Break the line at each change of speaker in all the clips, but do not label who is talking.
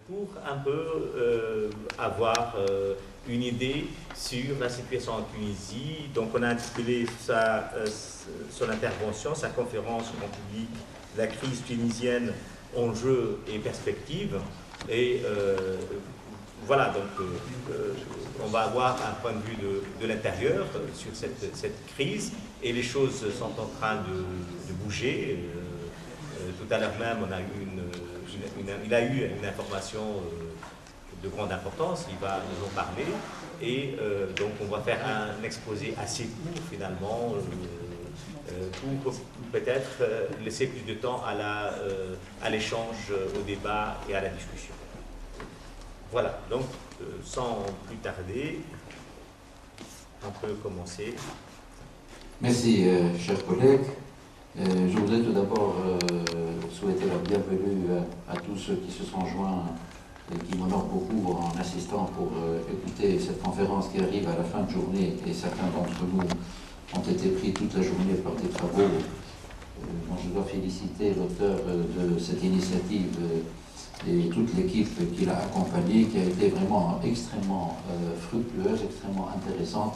pour un peu avoir une idée sur la situation en Tunisie. Donc on a intitulé son intervention, sa conférence en public, la crise tunisienne, enjeux et perspectives. Et voilà, donc on va avoir un point de vue de l'intérieur sur cette crise, et les choses sont en train de bouger. Tout à l'heure même, il a eu une information de grande importance, il va nous en parler, et donc on va faire un exposé assez court finalement, pour peut-être laisser plus de temps à l'échange, au débat et à la discussion. Voilà, donc sans plus tarder, on peut commencer.
Merci, chers collègues. Je voudrais tout d'abord souhaiter la bienvenue à tous ceux qui se sont joints et qui m'honorent beaucoup en assistant pour écouter cette conférence qui arrive à la fin de journée, et certains d'entre nous ont été pris toute la journée par des travaux. Je dois féliciter l'auteur de cette initiative et toute l'équipe qui l'a accompagnée, qui a été vraiment extrêmement fructueuse, extrêmement intéressante,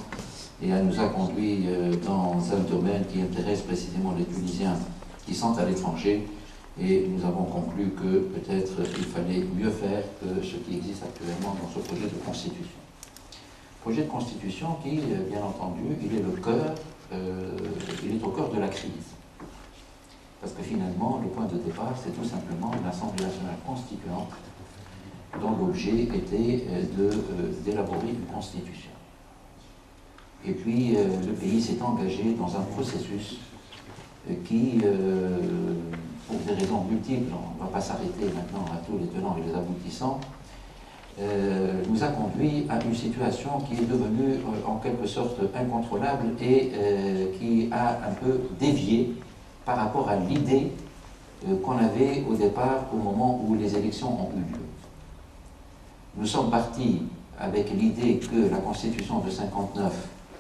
et elle nous a conduit dans un domaine qui intéresse précisément les Tunisiens qui sont à l'étranger, et nous avons conclu que peut-être il fallait mieux faire que ce qui existe actuellement dans ce projet de constitution. Projet de constitution qui, bien entendu, il est au cœur de la crise. Parce que finalement, le point de départ, c'est tout simplement l'Assemblée nationale constituante, dont l'objet était d'élaborer une constitution. Et puis, le pays s'est engagé dans un processus qui, pour des raisons multiples, on ne va pas s'arrêter maintenant à tous les tenants et les aboutissants, nous a conduit à une situation qui est devenue en quelque sorte incontrôlable et qui a un peu dévié par rapport à l'idée qu'on avait au départ au moment où les élections ont eu lieu. Nous sommes partis avec l'idée que la Constitution de 1959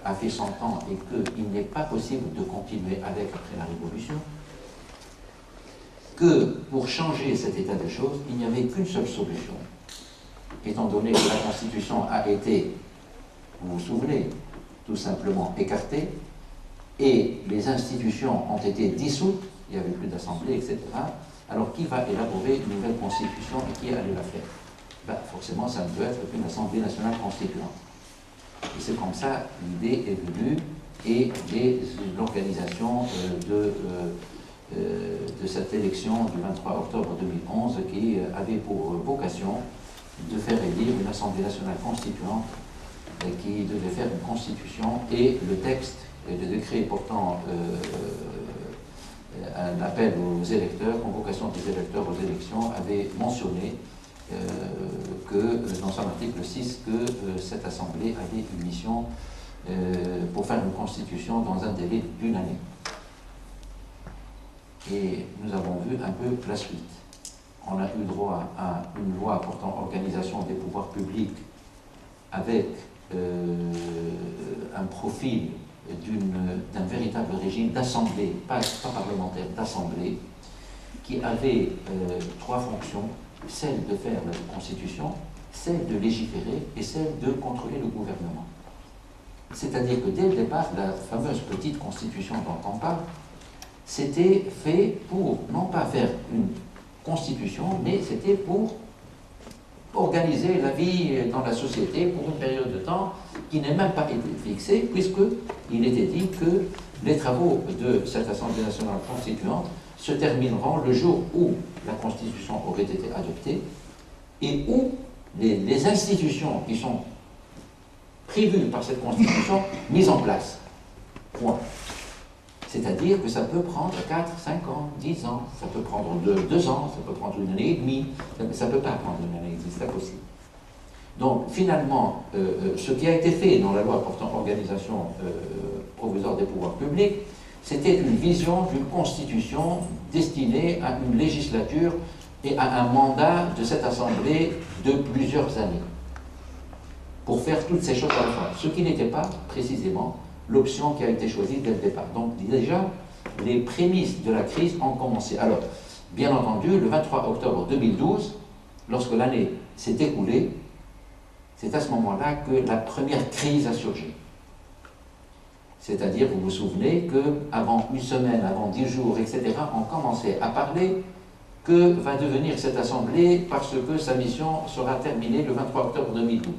a fait 100 ans et qu'il n'est pas possible de continuer avec après la Révolution, que pour changer cet état de choses, il n'y avait qu'une seule solution. Étant donné que la Constitution a été, vous vous souvenez, tout simplement écartée, et les institutions ont été dissoutes, il n'y avait plus d'assemblée, etc. Alors qui va élaborer une nouvelle constitution et qui allait la faire? Forcément, ça ne peut être qu'une Assemblée nationale constituante. Et c'est comme ça l'idée est venue, et l'organisation de cette élection du 23 octobre 2011 qui avait pour vocation de faire élire une Assemblée nationale constituante qui devait faire une constitution, et le texte et le décret portant un appel aux électeurs, convocation des électeurs aux élections, avait mentionné que, dans son article 6, que cette Assemblée avait une mission pour faire une constitution dans un délai d'une année. Et nous avons vu un peu la suite. On a eu droit à une loi portant organisation des pouvoirs publics avec un profil d'un véritable régime d'assemblée, pas parlementaire, d'assemblée, qui avait trois fonctions: celle de faire la constitution, celle de légiférer et celle de contrôler le gouvernement. C'est-à-dire que dès le départ, la fameuse petite constitution dont on parle, c'était fait pour non pas faire une constitution, mais c'était pour organiser la vie dans la société pour une période de temps qui n'a même pas été fixée, puisqu'il était dit que les travaux de cette Assemblée nationale constituante se termineront le jour où la Constitution aurait été adoptée et où les institutions qui sont prévues par cette Constitution mises en place. Point. C'est-à-dire que ça peut prendre 4, 5 ans, 10 ans, ça peut prendre 2 ans, ça peut prendre une année et demie, ça ne peut pas prendre une année et demie, c'est pas possible. Donc finalement, ce qui a été fait dans la loi portant organisation provisoire des pouvoirs publics, c'était une vision d'une constitution destinée à une législature et à un mandat de cette Assemblée de plusieurs années, pour faire toutes ces choses à la fois, ce qui n'était pas précisément l'option qui a été choisie dès le départ. Donc déjà, les prémices de la crise ont commencé. Alors, bien entendu, le 23 octobre 2012, lorsque l'année s'est écoulée, c'est à ce moment-là que la première crise a surgi. C'est-à-dire, vous vous souvenez qu'avant une semaine, avant 10 jours, etc., on commençait à parler que va devenir cette Assemblée parce que sa mission sera terminée le 23 octobre 2012.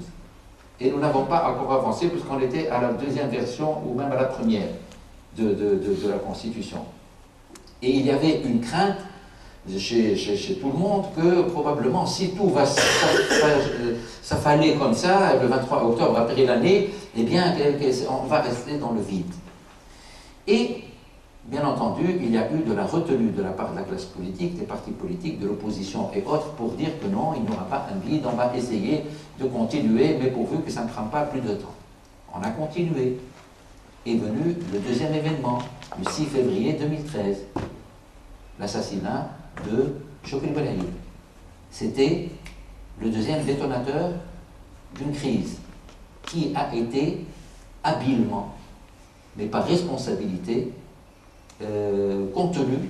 Et nous n'avons pas encore avancé puisqu'on était à la deuxième version ou même à la première de la Constitution. Et il y avait une crainte chez tout le monde que probablement si tout va s'affaler comme ça, le 23 octobre après l'année, eh bien on va rester dans le vide. Et bien entendu, il y a eu de la retenue de la part de la classe politique, des partis politiques, de l'opposition et autres pour dire que non, il n'y aura pas un vide, on va essayer de continuer, mais pourvu que ça ne prend pas plus de temps. On a continué. Est venu le deuxième événement, le 6 février 2013, l'assassinat de Chokri Belaïd. C'était le deuxième détonateur d'une crise qui a été habilement, mais par responsabilité, contenue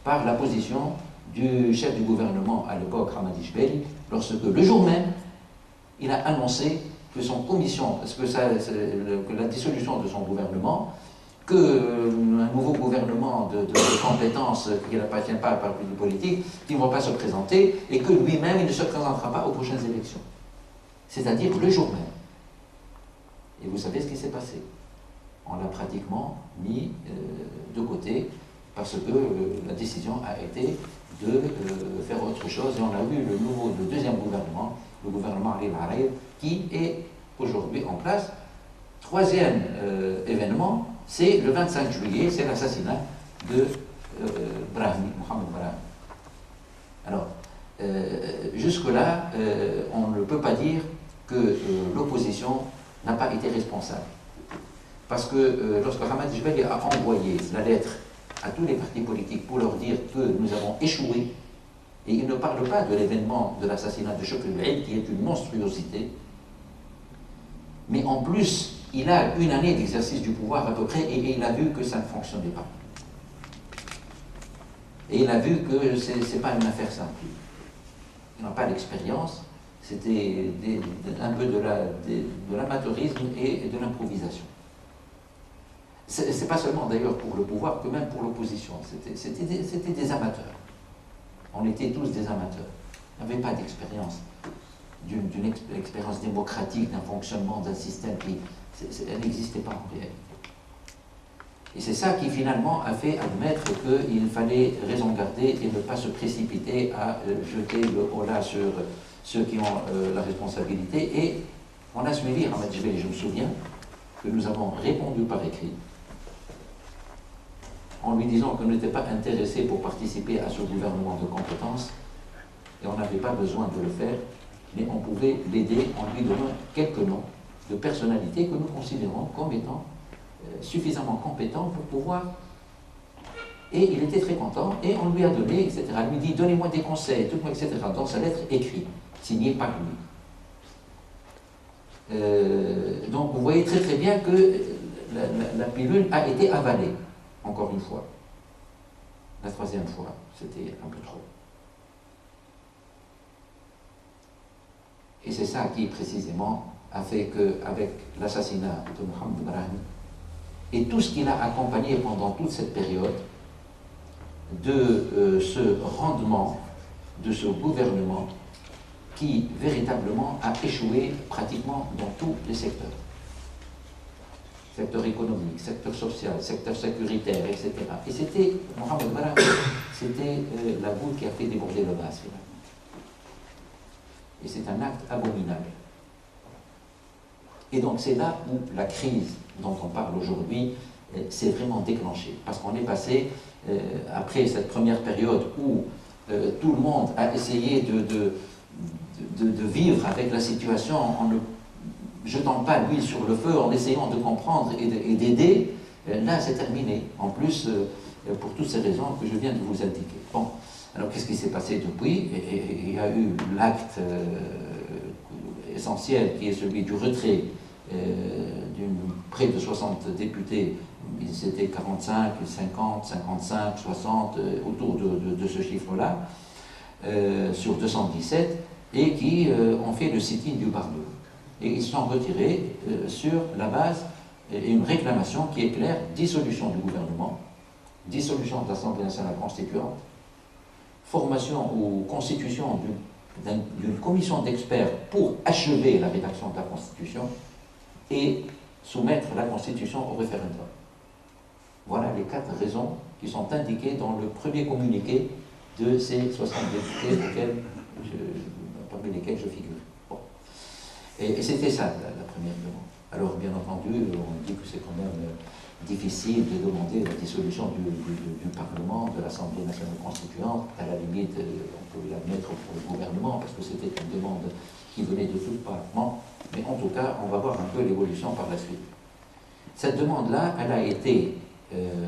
par la position du chef du gouvernement à l'époque, Hamadi Jebeli, lorsque le jour même, il a annoncé que son commission, que la dissolution de son gouvernement, qu'un nouveau gouvernement de compétences qui n'appartient pas à un parti politique, qui ne va pas se présenter, et que lui-même, il ne se présentera pas aux prochaines élections. C'est-à-dire le jour même. Et vous savez ce qui s'est passé. On l'a pratiquement mis de côté, parce que la décision a été de faire autre chose, et on a eu le deuxième gouvernement, le gouvernement Ali Al-Hariri, qui est aujourd'hui en place. Troisième événement, c'est le 25 juillet, c'est l'assassinat de Mohamed Brahmi. Alors, jusque-là, on ne peut pas dire que l'opposition n'a pas été responsable. Parce que lorsque Hamadi Jebeli a envoyé la lettre à tous les partis politiques pour leur dire que nous avons échoué, et il ne parle pas de l'événement de l'assassinat de Chokri Belaïd, qui est une monstruosité, mais en plus, il a une année d'exercice du pouvoir à peu près, et il a vu que ça ne fonctionnait pas. Et il a vu que ce n'est pas une affaire simple. Il n'a pas l'expérience, c'était un peu de l'amateurisme et de l'improvisation. C'est pas seulement d'ailleurs pour le pouvoir, que même pour l'opposition. C'était des amateurs. On était tous des amateurs. On n'avait pas d'expérience, d'une expérience démocratique, d'un fonctionnement d'un système qui elle n'existait pas en réalité. Et c'est ça qui finalement a fait admettre qu'il fallait raison garder et ne pas se précipiter à jeter le holà sur ceux qui ont la responsabilité. Et on a suivi Hamadi Jebeli, je me souviens, que nous avons répondu par écrit, en lui disant qu'on n'était pas intéressé pour participer à ce gouvernement de compétences, et on n'avait pas besoin de le faire, mais on pouvait l'aider en lui donnant quelques noms de personnalités que nous considérons comme étant suffisamment compétents pour pouvoir... Et il était très content, et on lui a donné, etc. Il lui dit, donnez-moi des conseils, etc. Dans sa lettre écrite, signée par lui. Donc vous voyez très très bien que la pilule a été avalée, encore une fois. La troisième fois, c'était un peu trop. Et c'est ça qui, précisément, a fait qu'avec l'assassinat de Mohamed Brahmi et tout ce qu'il a accompagné pendant toute cette période de ce rendement de ce gouvernement qui, véritablement, a échoué pratiquement dans tous les secteurs. Secteur économique, secteur social, secteur sécuritaire, etc. Et c'était, Mohamed Brahmi, c'était la goutte qui a fait déborder le vase, finalement. Et c'est un acte abominable. Et donc c'est là où la crise dont on parle aujourd'hui s'est vraiment déclenchée. Parce qu'on est passé, après cette première période où tout le monde a essayé de vivre avec la situation en ne jetant pas l'huile sur le feu, en essayant de comprendre et d'aider, là c'est terminé. En plus, pour toutes ces raisons que je viens de vous indiquer. Bon. Alors, qu'est-ce qui s'est passé depuis? Il y a eu l'acte essentiel qui est celui du retrait près de 60 députés. Ils étaient 45, 50, 55, 60, autour de ce chiffre-là, sur 217. et qui ont fait le sit-in du Bardo. Et ils sont retirés sur la base et une réclamation qui est claire: dissolution du gouvernement, dissolution de l'Assemblée nationale constituante, formation ou constitution d'une commission d'experts pour achever la rédaction de la Constitution et soumettre la Constitution au référendum. Voilà les 4 raisons qui sont indiquées dans le premier communiqué de ces 60 députés parmi lesquels je figure. Bon. Et c'était ça la première demande. Alors bien entendu, on dit que c'est quand même difficile de demander la dissolution du Parlement, de l'Assemblée nationale constituante. À la limite, on pouvait l'admettre pour le gouvernement, parce que c'était une demande qui venait de toutes parts. Bon. Mais en tout cas, on va voir un peu l'évolution par la suite. Cette demande-là, elle a été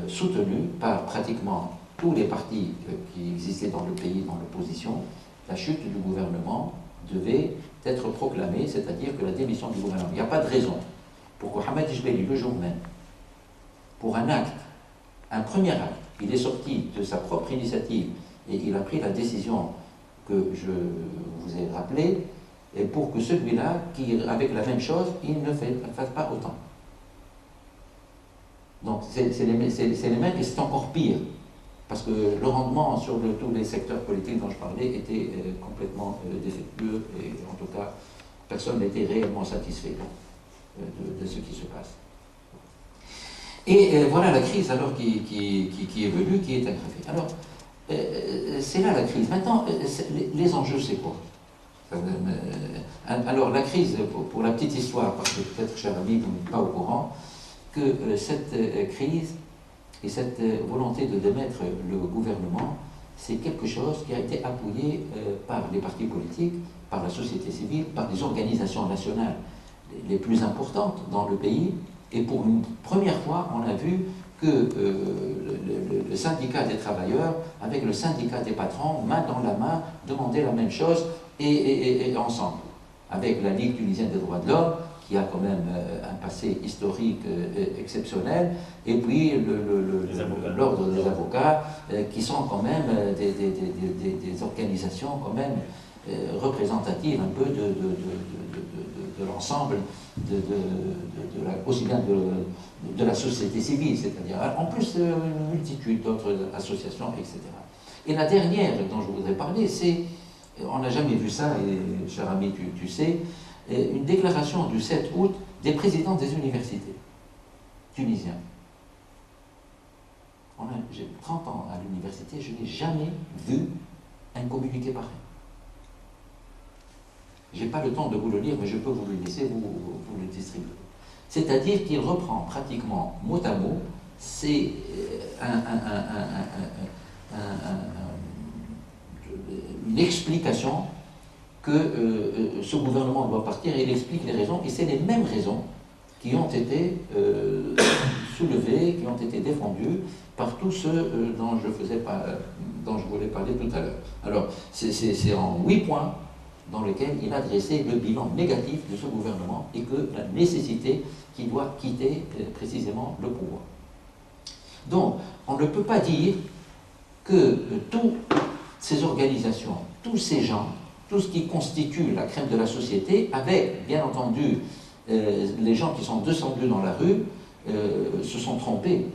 soutenue par pratiquement tous les partis qui existaient dans le pays, dans l'opposition. La chute du gouvernement devait être proclamée, c'est-à-dire que la démission du gouvernement. Il n'y a pas de raison pour que Hamad Jbeli, le jour même, pour un acte, un premier acte, il est sorti de sa propre initiative et il a pris la décision que je vous ai rappelée, et pour que celui-là, qui avec la même chose, il ne fasse pas autant. Donc c'est les mêmes, et c'est encore pire, parce que le rendement sur tous les secteurs politiques dont je parlais était complètement défectueux, et en tout cas, personne n'était réellement satisfait de ce qui se passe. Et voilà la crise alors qui est venue, qui est aggravée. Alors, c'est là la crise. Maintenant, les enjeux, c'est quoi? Alors, la crise, pour la petite histoire, parce que peut-être, cher ami, vous n'êtes pas au courant, que cette crise et cette volonté de démettre le gouvernement, c'est quelque chose qui a été appuyé par les partis politiques, par la société civile, par les organisations nationales les plus importantes dans le pays. Et pour une première fois, on a vu que le syndicat des travailleurs, avec le syndicat des patrons, main dans la main, demandaient la même chose et ensemble. Avec la Ligue tunisienne des droits de l'homme, qui a quand même un passé historique exceptionnel, et puis l'ordre des avocats, qui sont quand même des organisations quand même représentatives un peu de l'ensemble, aussi bien de la société civile, c'est-à-dire en plus une multitude d'autres associations, etc. Et la dernière dont je voudrais parler, c'est, on n'a jamais vu ça, et cher ami, tu sais, une déclaration du 7 août des présidents des universités tunisiens. J'ai 30 ans à l'université, je n'ai jamais vu un communiqué pareil. Je n'ai pas le temps de vous le lire, mais je peux vous le laisser, vous le distribuer. C'est-à-dire qu'il reprend pratiquement mot à mot, c'est une explication que ce gouvernement doit partir, et il explique les raisons, et c'est les mêmes raisons qui ont été soulevées, qui ont été défendues par tous ceux dont je voulais parler tout à l'heure. Alors, c'est en 8 points dans lequel il a dressé le bilan négatif de ce gouvernement et que la nécessité qu'il doit quitter précisément le pouvoir. Donc, on ne peut pas dire que toutes ces organisations, tous ces gens, tout ce qui constitue la crème de la société, avec, bien entendu, les gens qui sont descendus dans la rue, se sont trompés.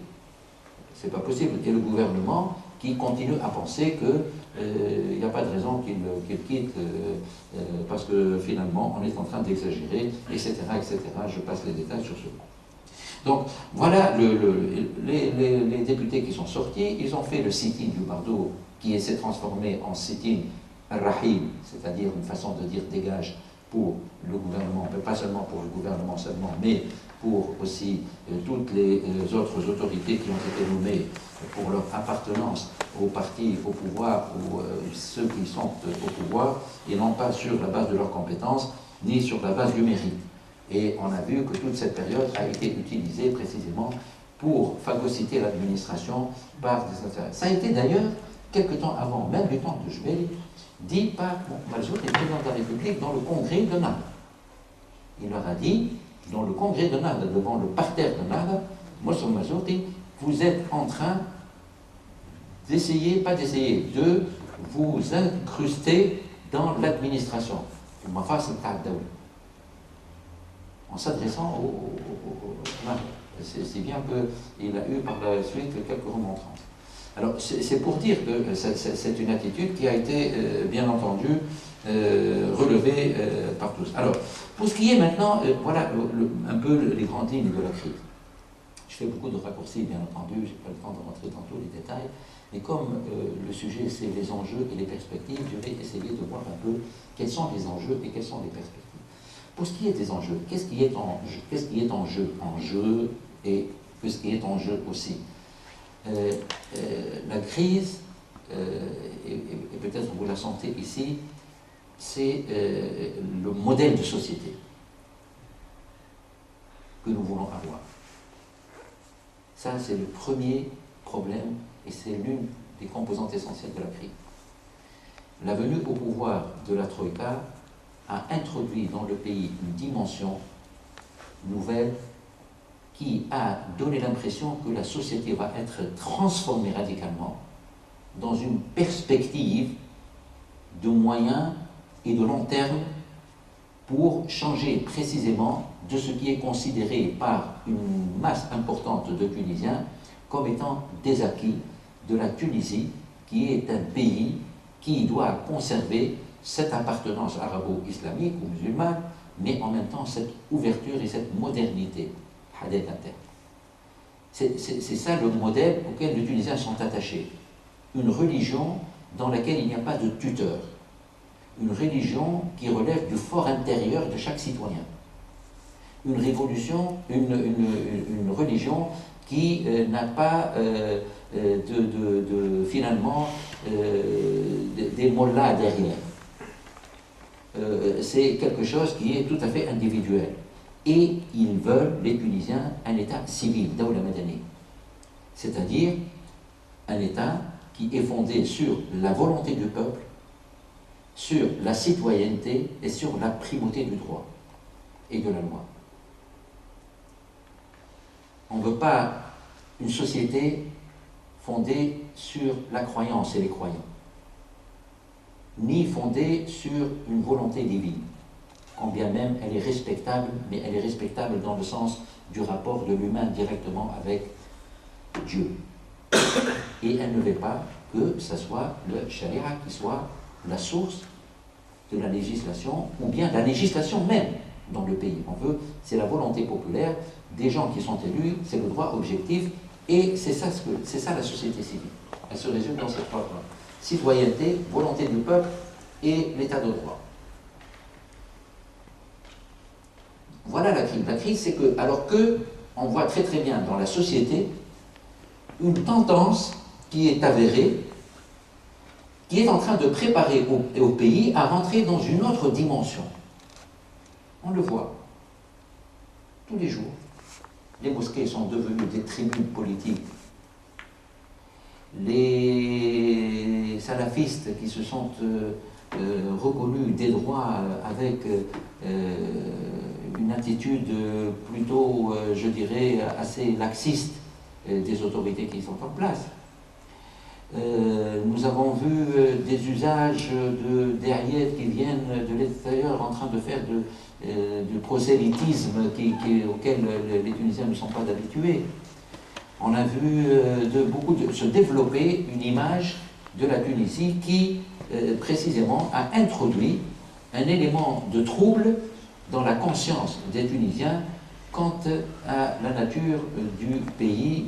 C'est pas possible qu'il y ait le gouvernement qui continue à penser qu'il n'y a pas de raison qu'il quitte parce que finalement on est en train d'exagérer, etc., etc. Je passe les détails sur ce point. Donc voilà les députés qui sont sortis, ils ont fait le sit-in du Bardo qui s'est transformé en sit-in rahim, c'est-à-dire une façon de dire dégage pour le gouvernement, mais pas seulement pour le gouvernement seulement, mais pour aussi toutes les autres autorités qui ont été nommées pour leur appartenance au parti, au pouvoir, ou ceux qui sont au pouvoir, et non pas sur la base de leurs compétences, ni sur la base du mérite. Et on a vu que toute cette période a été utilisée précisément pour phagocyter l'administration par des intérêts. Ça a été d'ailleurs, quelque temps avant, même du temps de Jbeli, dit par Malzout, le président de la République, dans le congrès de Nahda. Il leur a dit, dans le congrès de Nahda, devant le parterre de Nahda, Moussa Mazouti, vous êtes en train d'essayer, pas d'essayer, de vous incruster dans l'administration, en s'adressant c'est bien qu'il a eu par la suite quelques remontrances. Alors, c'est pour dire que c'est une attitude qui a été, bien entendu, relevée par tous. Alors, pour ce qui est maintenant, voilà un peu les grandes lignes de la crise. Je fais beaucoup de raccourcis, bien entendu, je n'ai pas le temps de rentrer dans tous les détails, mais comme le sujet, c'est les enjeux et les perspectives, je vais essayer de voir un peu quels sont les enjeux et quelles sont les perspectives. Pour ce qui est des enjeux, qu'est-ce qui est en jeu? En jeu, et ce qui est en jeu aussi. La crise, et peut-être vous la sentez ici, c'est le modèle de société que nous voulons avoir. Ça, c'est le premier problème et c'est l'une des composantes essentielles de la crise. La venue au pouvoir de la Troïka a introduit dans le pays une dimension nouvelle qui a donné l'impression que la société va être transformée radicalement dans une perspective de moyen et de long terme pour changer précisément de ce qui est considéré par une masse importante de Tunisiens comme étant des acquis de la Tunisie, qui est un pays qui doit conserver cette appartenance arabo-islamique ou musulmane, mais en même temps cette ouverture et cette modernité. C'est ça le modèle auquel les Tunisiens sont attachés. Une religion dans laquelle il n'y a pas de tuteur. Une religion qui relève du fort intérieur de chaque citoyen. Une religion qui n'a pas finalement des mollahs derrière. C'est quelque chose qui est tout à fait individuel. Et ils veulent, les Tunisiens, un État civil, Dawla Madani. C'est-à-dire un État qui est fondé sur la volonté du peuple, sur la citoyenneté et sur la primauté du droit et de la loi. On ne veut pas une société fondée sur la croyance et les croyants, ni fondée sur une volonté divine, quand bien même elle est respectable, mais elle est respectable dans le sens du rapport de l'humain directement avec Dieu. Et elle ne veut pas que ce soit le charia qui soit la source de la législation, ou bien de la législation même dans le pays. On veut, c'est la volonté populaire des gens qui sont élus, c'est le droit objectif, et c'est ça la société civile. Elle se résume dans ces trois points. Citoyenneté, volonté du peuple et l'état de droit. Voilà la crise. La crise, c'est que, alors que on voit très très bien dans la société une tendance qui est avérée, qui est en train de préparer au pays à rentrer dans une autre dimension. On le voit tous les jours. Les mosquées sont devenues des tribunes politiques. Les salafistes qui se sont reconnus des droits avec une attitude plutôt, je dirais, assez laxiste des autorités qui sont en place. Nous avons vu des usages des hayètes qui viennent de l'extérieur en train de faire du prosélytisme auquel les Tunisiens ne sont pas habitués. On a vu se développer une image de la Tunisie qui, précisément, a introduit un élément de trouble dans la conscience des Tunisiens quant à la nature du pays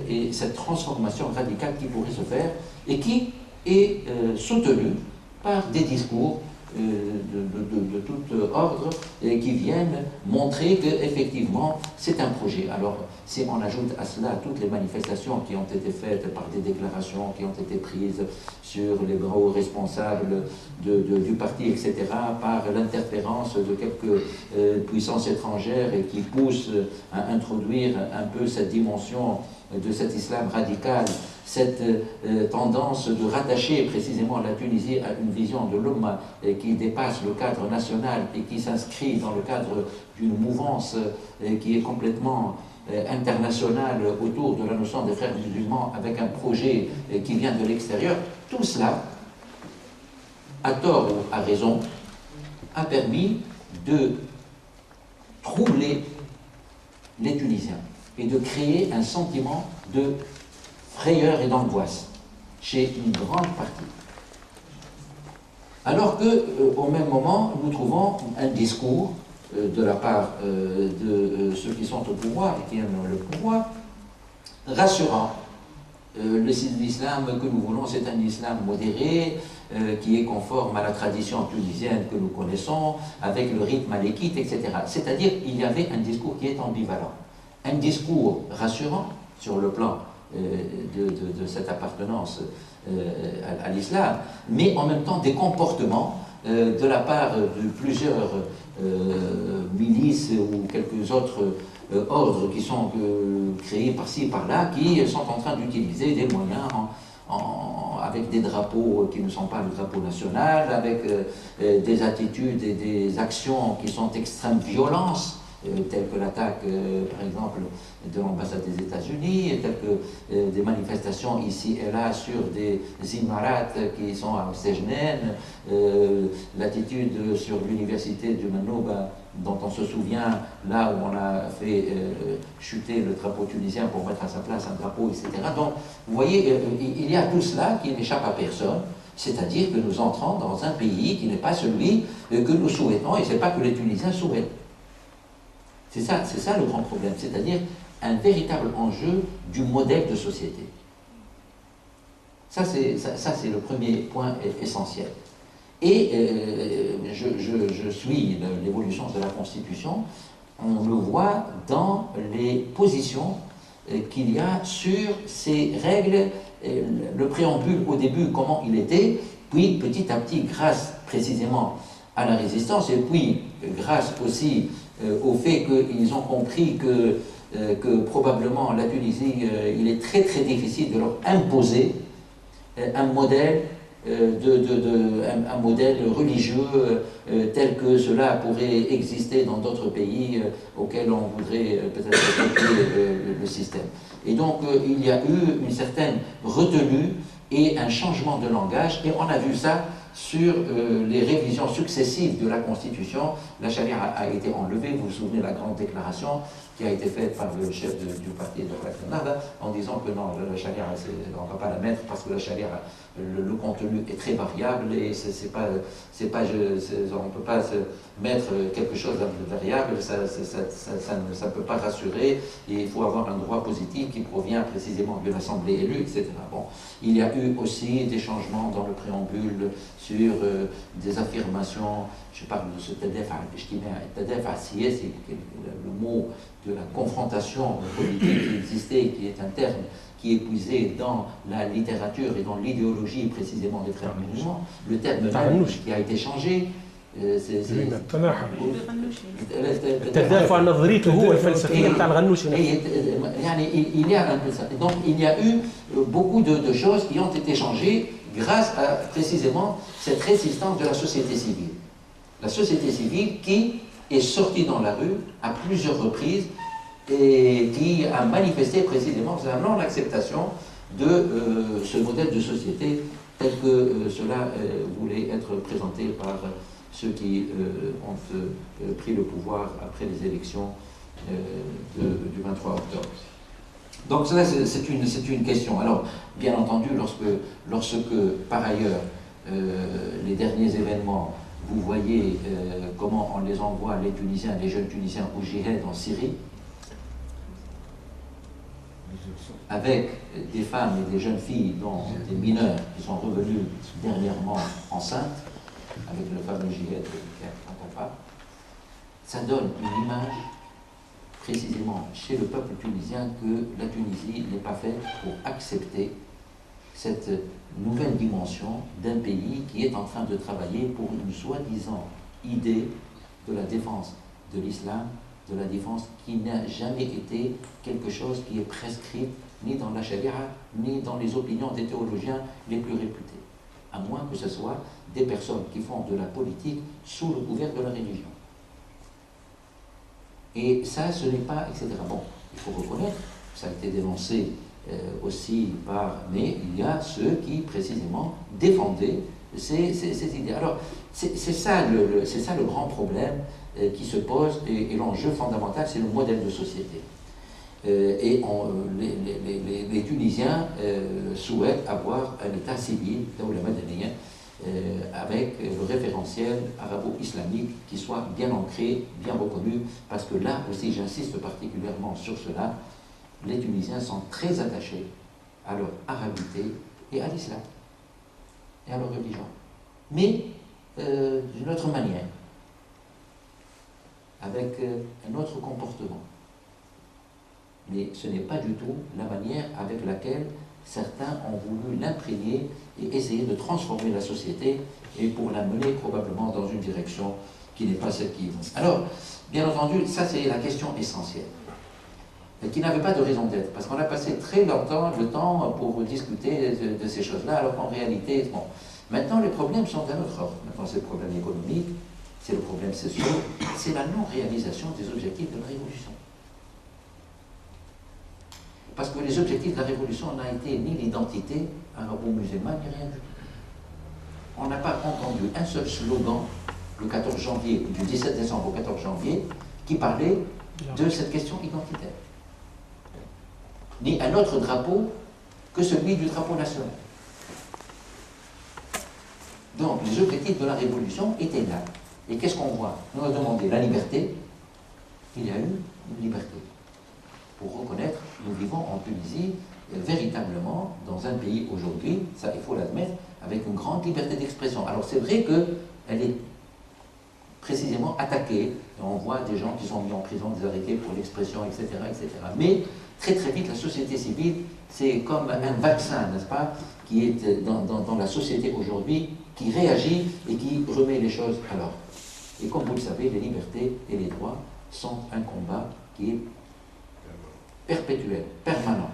et cette transformation radicale qui pourrait se faire et qui est soutenue par des discours de tout ordre et qui viennent montrer qu'effectivement c'est un projet. Alors si on ajoute à cela toutes les manifestations qui ont été faites par des déclarations qui ont été prises sur les grands responsables du parti, etc., par l'interférence de quelques puissances étrangères et qui poussent à introduire un peu cette dimension de cet islam radical, cette tendance de rattacher précisément la Tunisie à une vision de l'Umma qui dépasse le cadre national et qui s'inscrit dans le cadre d'une mouvance qui est complètement internationale autour de la notion des frères musulmans avec un projet qui vient de l'extérieur, tout cela à tort ou à raison, a permis de troubler les Tunisiens et de créer un sentiment de frayeur et d'angoisse chez une grande partie. Alors que, au même moment, nous trouvons un discours de la part de ceux qui sont au pouvoir et qui aiment le pouvoir, rassurant. L'islam que nous voulons, c'est un islam modéré, qui est conforme à la tradition tunisienne que nous connaissons, avec le rythme malékite, etc. C'est-à-dire qu'il y avait un discours qui est ambivalent. Un discours rassurant sur le plan de cette appartenance à l'islam, mais en même temps des comportements de la part de plusieurs milices ou quelques autres ordres qui sont créés par-ci, par-là, qui sont en train d'utiliser des moyens avec des drapeaux qui ne sont pas le drapeau national, avec des attitudes et des actions qui sont d'extrême violence, telles que l'attaque, par exemple, de l'ambassade des États-Unis, telles que des manifestations ici et là sur des imarats qui sont à Oxygène, l'attitude sur l'université du Manouba, dont on se souvient, là où on a fait chuter le drapeau tunisien pour mettre à sa place un drapeau, etc. Donc, vous voyez, il y a tout cela qui n'échappe à personne, c'est-à-dire que nous entrons dans un pays qui n'est pas celui que nous souhaitons, et ce n'est pas que les Tunisiens souhaitent. C'est ça le grand problème, c'est-à-dire un véritable enjeu du modèle de société. Ça, c'est le premier point essentiel. Et je suis l'évolution de la Constitution, on le voit dans les positions qu'il y a sur ces règles, le préambule au début, comment il était, puis petit à petit, grâce précisément à la résistance, et puis grâce aussi au fait qu'ils ont compris que probablement la Tunisie, il est très très difficile de leur imposer un modèle un modèle religieux tel que cela pourrait exister dans d'autres pays auxquels on voudrait peut-être copier le système. Et donc il y a eu une certaine retenue et un changement de langage, et on a vu ça sur les révisions successives de la Constitution. La charia a été enlevée, vous vous souvenez de la grande déclaration qui a été faite par le chef du parti de la Nada en disant que non, la charia, on ne va pas la mettre parce que la charia, le contenu est très variable et on ne peut pas se mettre quelque chose de variable, ça ne peut pas rassurer, et il faut avoir un droit positif qui provient précisément de l'Assemblée élue, etc. Bon, il y a eu aussi des changements dans le préambule sur des affirmations, je parle de ce tadef al-siyasi, c'est le mot de la confrontation politique qui existait, qui est un terme qui est puisé dans la littérature et dans l'idéologie précisément des frères musulmans. Le terme même qui a été changé,
التدافع نظريته هو الفلسفيه بتاع الغنوشي.
Donc il y a eu beaucoup de choses qui ont été changées grâce à précisément cette résistance de la société civile. La société civile qui est sortie dans la rue à plusieurs reprises et qui a manifesté précisément sa non-acceptation de ce modèle de société tel que cela voulait être présenté par ceux qui ont pris le pouvoir après les élections du 23 octobre. Donc cela, c'est une question. Alors, bien entendu, lorsque par ailleurs, les derniers événements, vous voyez comment on les envoie, les Tunisiens, les jeunes Tunisiens au djihad en Syrie, avec des femmes et des jeunes filles, dont des mineurs qui sont revenus dernièrement enceintes, avec le fameux djihad de pas, ça donne une image précisément chez le peuple tunisien que la Tunisie n'est pas faite pour accepter cette nouvelle dimension d'un pays qui est en train de travailler pour une soi-disant idée de la défense de l'islam, de la défense qui n'a jamais été quelque chose qui est prescrit ni dans la charia, ni dans les opinions des théologiens les plus réputés, à moins que ce soit des personnes qui font de la politique sous le couvert de la religion. Et ça, ce n'est pas, etc. Bon, il faut reconnaître, ça a été dénoncé aussi par... Mais il y a ceux qui, précisément, défendaient cette idée. Alors, c'est ça le grand problème qui se pose, et l'enjeu fondamental, c'est le modèle de société. Les Tunisiens souhaitent avoir un État civil, avec le référentiel arabo-islamique qui soit bien ancré, bien reconnu, parce que là aussi, j'insiste particulièrement sur cela, les Tunisiens sont très attachés à leur arabité et à l'islam, et à leur religion. Mais d'une autre manière, avec un autre comportement. Mais ce n'est pas du tout la manière avec laquelle certains ont voulu l'imprégner et essayer de transformer la société, et pour la mener probablement dans une direction qui n'est pas celle qu'ils vont. Alors, bien entendu, ça c'est la question essentielle, qui n'avait pas de raison d'être, parce qu'on a passé très longtemps le temps pour discuter de ces choses-là, alors qu'en réalité, bon, maintenant les problèmes sont d'un autre ordre. Maintenant c'est le problème économique, c'est le problème social, c'est la non-réalisation des objectifs de la révolution. Parce que les objectifs de la révolution n'ont été ni l'identité arabo-musulmane, ni rien du tout. On n'a pas entendu un seul slogan le 14 janvier, du 17 décembre au 14 janvier, qui parlait de cette question identitaire. Ni un autre drapeau que celui du drapeau national. Donc les objectifs de la révolution étaient là. Et qu'est-ce qu'on voit? On a demandé la liberté, il y a eu une liberté. Pour reconnaître, nous vivons en Tunisie véritablement dans un pays aujourd'hui, ça il faut l'admettre, avec une grande liberté d'expression. Alors c'est vrai qu'elle est précisément attaquée, et on voit des gens qui sont mis en prison, des arrêtés pour l'expression, etc., etc. Mais très très vite, la société civile, c'est comme un vaccin, n'est-ce pas, qui est dans la société aujourd'hui, qui réagit et qui remet les choses à l'ordre. Et comme vous le savez, les libertés et les droits sont un combat qui est perpétuel, permanent.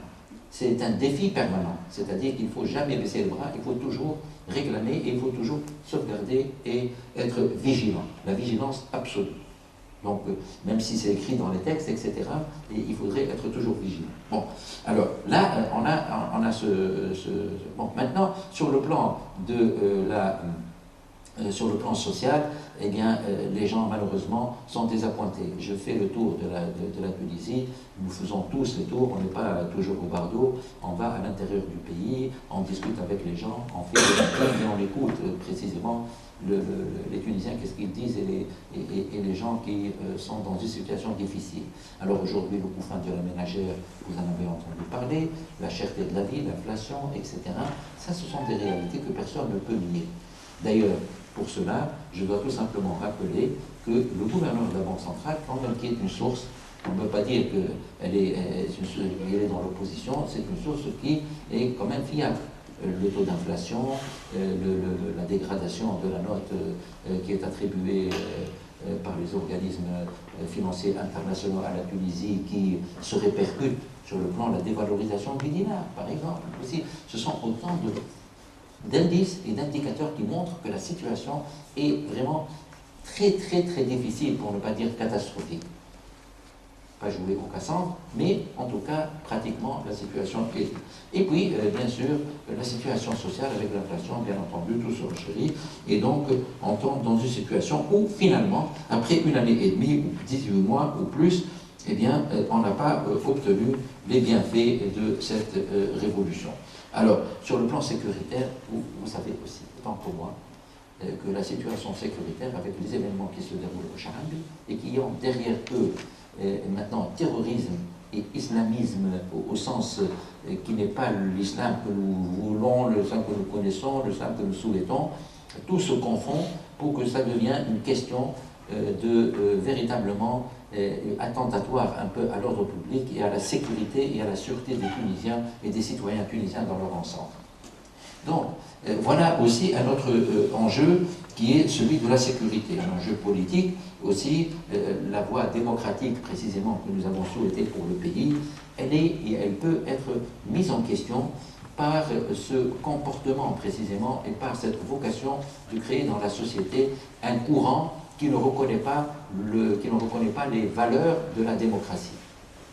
C'est un défi permanent, c'est-à-dire qu'il ne faut jamais baisser le bras, il faut toujours réclamer et il faut toujours sauvegarder et être vigilant, la vigilance absolue. Donc, même si c'est écrit dans les textes, etc., il faudrait être toujours vigilant. Bon, alors là, on a bon, maintenant, sur le plan de sur le plan social, eh bien, les gens, malheureusement, sont désappointés. Je fais le tour de la Tunisie, nous faisons tous les tours, on n'est pas toujours au bardeau, on va à l'intérieur du pays, on discute avec les gens, on fait des rencontres et on écoute précisément les Tunisiens, qu'est-ce qu'ils disent, et les gens qui sont dans une situation difficile. Alors aujourd'hui, le coût fin de la ménagère, vous en avez entendu parler, la cherté de la vie, l'inflation, etc. Ça, ce sont des réalités que personne ne peut nier. D'ailleurs, pour cela, je dois tout simplement rappeler que le gouverneur de la Banque centrale, quand même, qui est une source, on ne peut pas dire qu'elle est dans l'opposition, c'est une source qui est quand même fiable. Le taux d'inflation, la dégradation de la note qui est attribuée par les organismes financiers internationaux à la Tunisie, qui se répercute sur le plan de la dévalorisation du dinar, par exemple. Aussi, ce sont autant d'indices et d'indicateurs qui montrent que la situation est vraiment très très très difficile, pour ne pas dire catastrophique. Pas jouer au Cassandre, mais en tout cas, pratiquement, la situation est... Et puis, bien sûr, la situation sociale avec l'inflation, bien entendu, tout se renchérit, et donc, on tombe dans une situation où, finalement, après une année et demie, ou 18 mois, ou plus, eh bien, on n'a pas obtenu les bienfaits de cette révolution. Alors, sur le plan sécuritaire, vous savez aussi, tant que moi, que la situation sécuritaire, avec les événements qui se déroulent au Chahambi, et qui ont derrière eux maintenant terrorisme et islamisme au sens qui n'est pas l'islam que nous voulons, l'islam que nous connaissons, l'islam que nous souhaitons, tout se confond pour que ça devienne une question véritablement attentatoire un peu à l'ordre public et à la sécurité et à la sûreté des Tunisiens et des citoyens tunisiens dans leur ensemble. Donc, voilà aussi un autre enjeu qui est celui de la sécurité, un enjeu politique, aussi la voie démocratique précisément que nous avons souhaité pour le pays, elle peut être mise en question par ce comportement précisément et par cette vocation de créer dans la société un courant qui ne reconnaît pas les valeurs de la démocratie.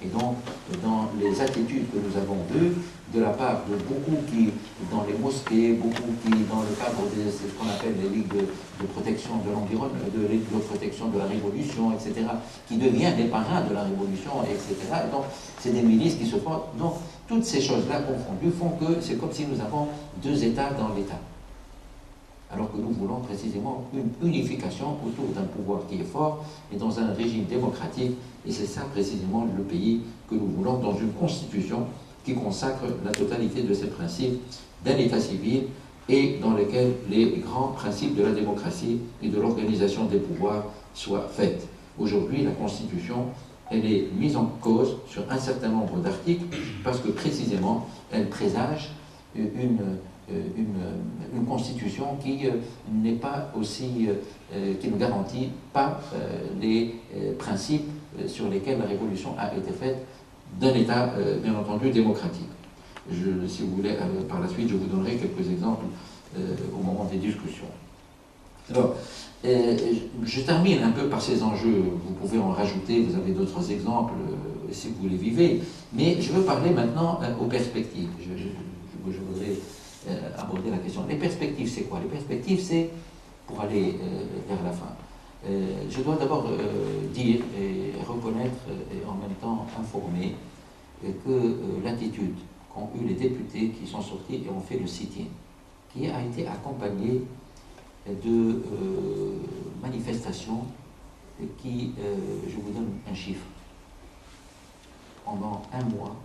Et donc, dans les attitudes que nous avons vues, de la part de beaucoup qui, dans les mosquées, beaucoup qui, dans le cadre de ce qu'on appelle les ligues de protection de l'environnement, de protection de la révolution, etc., qui deviennent les parrains de la révolution, etc. Et donc, c'est des milices qui se portent. Donc, toutes ces choses-là confondues font que c'est comme si nous avons deux États dans l'État. Alors que nous voulons précisément une unification autour d'un pouvoir qui est fort et dans un régime démocratique. Et c'est ça précisément le pays que nous voulons dans une constitution qui consacre la totalité de ces principes d'un État civil et dans lequel les grands principes de la démocratie et de l'organisation des pouvoirs soient faits. Aujourd'hui, la Constitution, elle est mise en cause sur un certain nombre d'articles parce que précisément, elle présage une constitution qui n'est pas aussi, qui ne garantit pas les principes sur lesquels la révolution a été faite d'un État, bien entendu, démocratique. Si vous voulez, par la suite, je vous donnerai quelques exemples au moment des discussions. Alors, je termine un peu par ces enjeux, vous pouvez en rajouter, vous avez d'autres exemples si vous les vivez, mais je veux parler maintenant aux perspectives. Je voudrais aborder la question. Les perspectives, c'est quoi? Les perspectives, c'est, pour aller vers la fin, je dois d'abord dire et reconnaître et en même temps informer que l'attitude qu'ont eu les députés qui sont sortis et ont fait le sit-in, qui a été accompagné de manifestations qui, je vous donne un chiffre, pendant un mois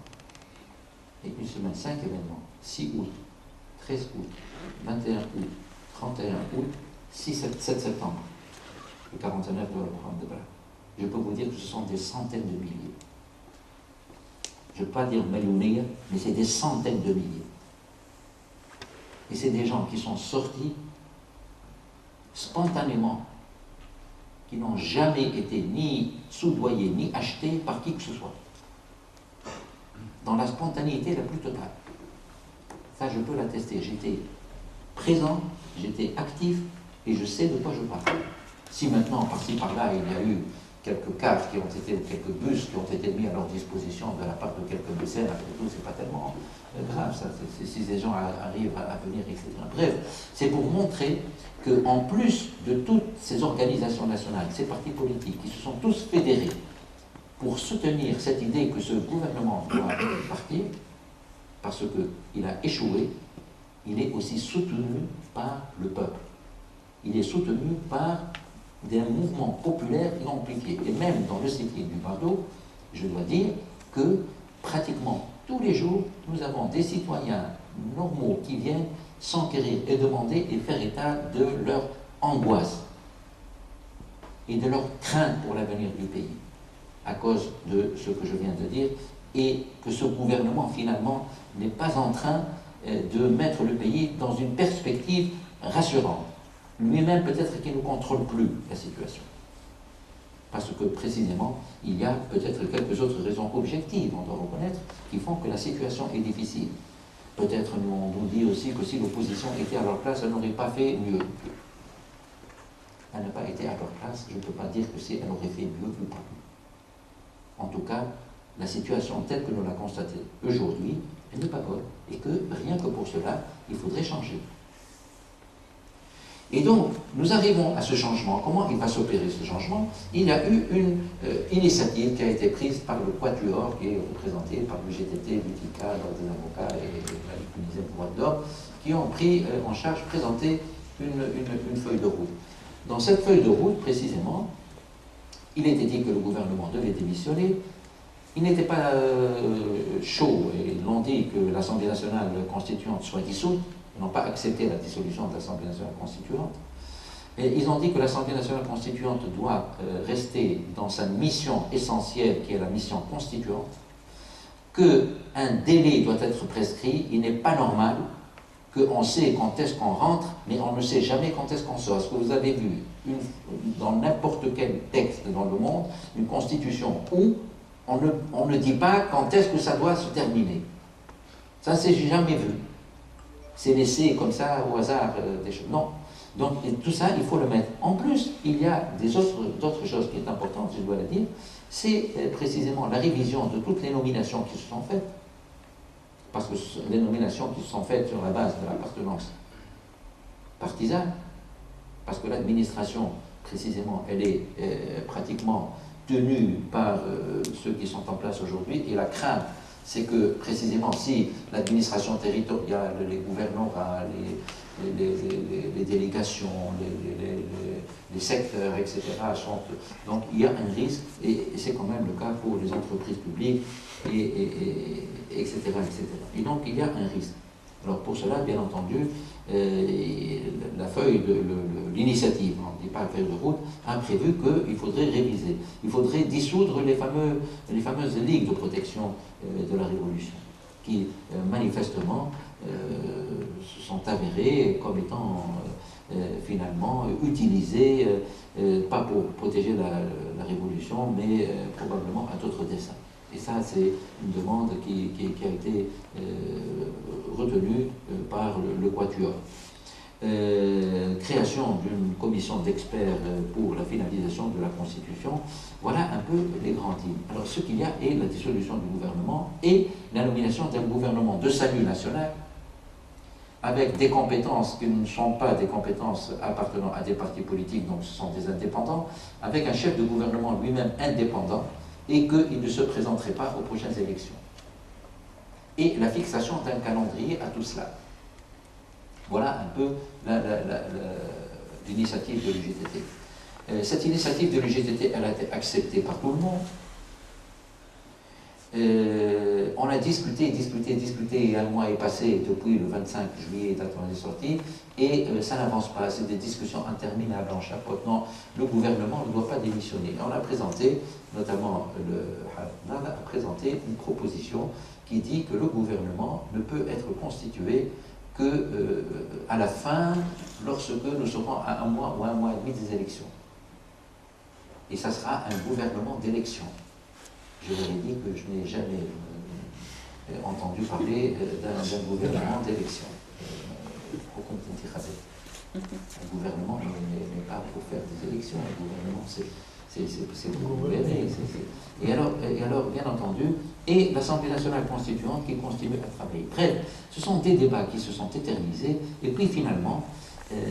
et une semaine, 5 événements, 6 août, 13 août, 21 août, 31 août, 7 septembre. Le 49 doit le prendre de bras. Je peux vous dire que ce sont des centaines de milliers. Je ne veux pas dire millions, mais c'est des centaines de milliers. Et c'est des gens qui sont sortis spontanément, qui n'ont jamais été ni soudoyés, ni achetés par qui que ce soit. Dans la spontanéité la plus totale. Ça, je peux l'attester. J'étais présent, j'étais actif, et je sais de quoi je parle. Si maintenant, par-ci, par-là, il y a eu quelques cars qui ont été, ou quelques bus qui ont été mis à leur disposition de la part de quelques mécènes, après tout, c'est pas tellement grave, ça, si les gens arrivent à venir, etc. Bref, c'est pour montrer qu'en plus de toutes ces organisations nationales, ces partis politiques qui se sont tous fédérés pour soutenir cette idée que ce gouvernement doit partir, parce qu'il a échoué, il est aussi soutenu par le peuple. Il est soutenu par des mouvements populaires et amplifiés. Et même dans le sit-in du Bardo, je dois dire que pratiquement tous les jours, nous avons des citoyens normaux qui viennent s'enquérir et demander et faire état de leur angoisse et de leur crainte pour l'avenir du pays, à cause de ce que je viens de dire, et que ce gouvernement, finalement, n'est pas en train de mettre le pays dans une perspective rassurante. Lui-même, peut-être qu'il ne contrôle plus la situation. Parce que, précisément, il y a peut-être quelques autres raisons objectives, on doit reconnaître, qui font que la situation est difficile. Peut-être on nous dit aussi que si l'opposition était à leur place, elle n'aurait pas fait mieux. Elle n'a pas été à leur place, je ne peux pas dire que si elle aurait fait mieux ou pas. En tout cas, la situation telle que nous la constatons aujourd'hui, elle n'est pas bonne. Et que, rien que pour cela, il faudrait changer. Et donc, nous arrivons à ce changement. Comment il va s'opérer ce changement? Il y a eu une initiative qui a été prise par le Quatuor, qui est représenté par le GTT, l'UTICA, l'Ordre des avocats et la Ligue tunisienne pour droits de l'homme, qui ont pris en charge, présenté une feuille de route. Dans cette feuille de route, précisément, il était dit que le gouvernement devait démissionner. Il n'était pas chaud, et ils l'ont dit, que l'Assemblée nationale constituante soit dissoute. Ils n'ont pas accepté la dissolution de l'Assemblée nationale constituante. Et ils ont dit que l'Assemblée nationale constituante doit rester dans sa mission essentielle, qui est la mission constituante, qu'un délai doit être prescrit. Il n'est pas normal qu'on sait quand est-ce qu'on rentre, mais on ne sait jamais quand est-ce qu'on sort. Est-ce que vous avez vu dans n'importe quel texte dans le monde une constitution où on ne dit pas quand est-ce que ça doit se terminer? Ça, c'est jamais vu. C'est laissé comme ça au hasard des choses. Non. Donc tout ça, il faut le mettre. En plus, il y a d'autres choses qui sont importantes, je dois le dire, c'est précisément la révision de toutes les nominations qui se sont faites, parce que les nominations qui se sont faites sur la base de l'appartenance partisane, parce que l'administration, précisément, elle est pratiquement tenue par ceux qui sont en place aujourd'hui, et la crainte, c'est que, précisément, si l'administration territoriale, les gouvernorats, les délégations, les secteurs, etc., sont... Donc, il y a un risque, et c'est quand même le cas pour les entreprises publiques, etc., etc. Et donc, il y a un risque. Alors, pour cela, bien entendu, la feuille de l'initiative, on ne dit pas la feuille de route, a prévu qu'il faudrait réviser. Il faudrait dissoudre les fameuses ligues de protection de la Révolution, qui manifestement se sont avérées comme étant finalement utilisées, pas pour protéger la Révolution, mais probablement à d'autres desseins. Et ça, c'est une demande qui a été retenue par le Quatuor. Création d'une commission d'experts pour la finalisation de la Constitution, voilà un peu les grandes lignes. Alors ce qu'il y a est la dissolution du gouvernement et la nomination d'un gouvernement de salut national avec des compétences qui ne sont pas des compétences appartenant à des partis politiques, donc ce sont des indépendants, avec un chef de gouvernement lui-même indépendant et qu'il ne se présenterait pas aux prochaines élections. Et la fixation d'un calendrier à tout cela. Voilà un peu l'initiative de l'UGTT. Cette initiative de l'UGTT, elle a été acceptée par tout le monde. On a discuté, et un mois est passé depuis le 25 juillet, date où on est sorti, et ça n'avance pas, c'est des discussions interminables en chapeaute. Non, le gouvernement ne doit pas démissionner. On a présenté, notamment le Hafnal a présenté une proposition qui dit que le gouvernement ne peut être constitué que à la fin, lorsque nous serons à un mois ou un mois et demi des élections. Et ça sera un gouvernement d'élection. Je leur ai dit que je n'ai jamais entendu parler d'un gouvernement d'élection. Un gouvernement n'est pas pour faire des élections, un gouvernement c'est pour gouverner. Et alors, bien entendu, et l'Assemblée nationale constituante qui continue à travailler. Bref, ce sont des débats qui se sont éternisés, et puis finalement,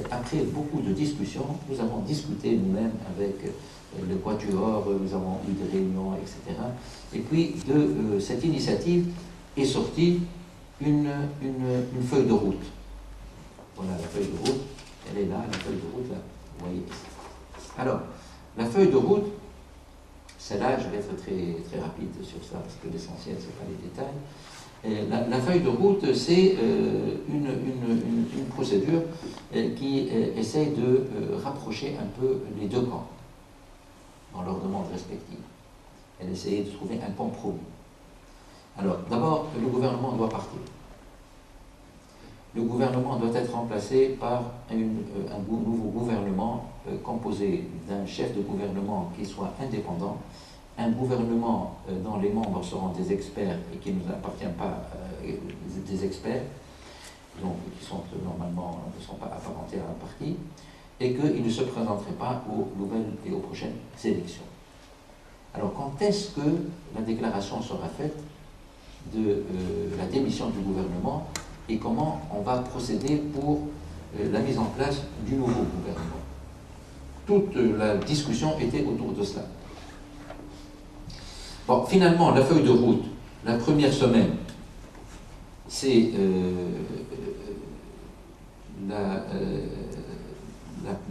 après beaucoup de discussions, nous avons discuté nous-mêmes avec le Quatuor, nous avons eu des réunions, etc. Et puis de cette initiative est sortie une feuille de route. Voilà la feuille de route, elle est là, la feuille de route, là, vous voyez. Alors, la feuille de route, celle-là, je vais être très, très rapide sur ça, parce que l'essentiel, ce n'est pas les détails. La feuille de route, c'est une procédure qui essaie de rapprocher un peu les deux camps dans leurs demandes respectives. Elle essayait de trouver un compromis. Alors, d'abord, le gouvernement doit partir. Le gouvernement doit être remplacé par un nouveau gouvernement composé d'un chef de gouvernement qui soit indépendant, un gouvernement dont les membres seront des experts et qui ne nous appartiennent pas des experts, donc qui sont normalement ne sont pas apparentés à un parti, et qu'il ne se présenterait pas aux nouvelles et aux prochaines élections. Alors quand est-ce que la déclaration sera faite de la démission du gouvernement et comment on va procéder pour la mise en place du nouveau gouvernement? Toute la discussion était autour de cela. Bon, finalement, la feuille de route, la première semaine, c'est la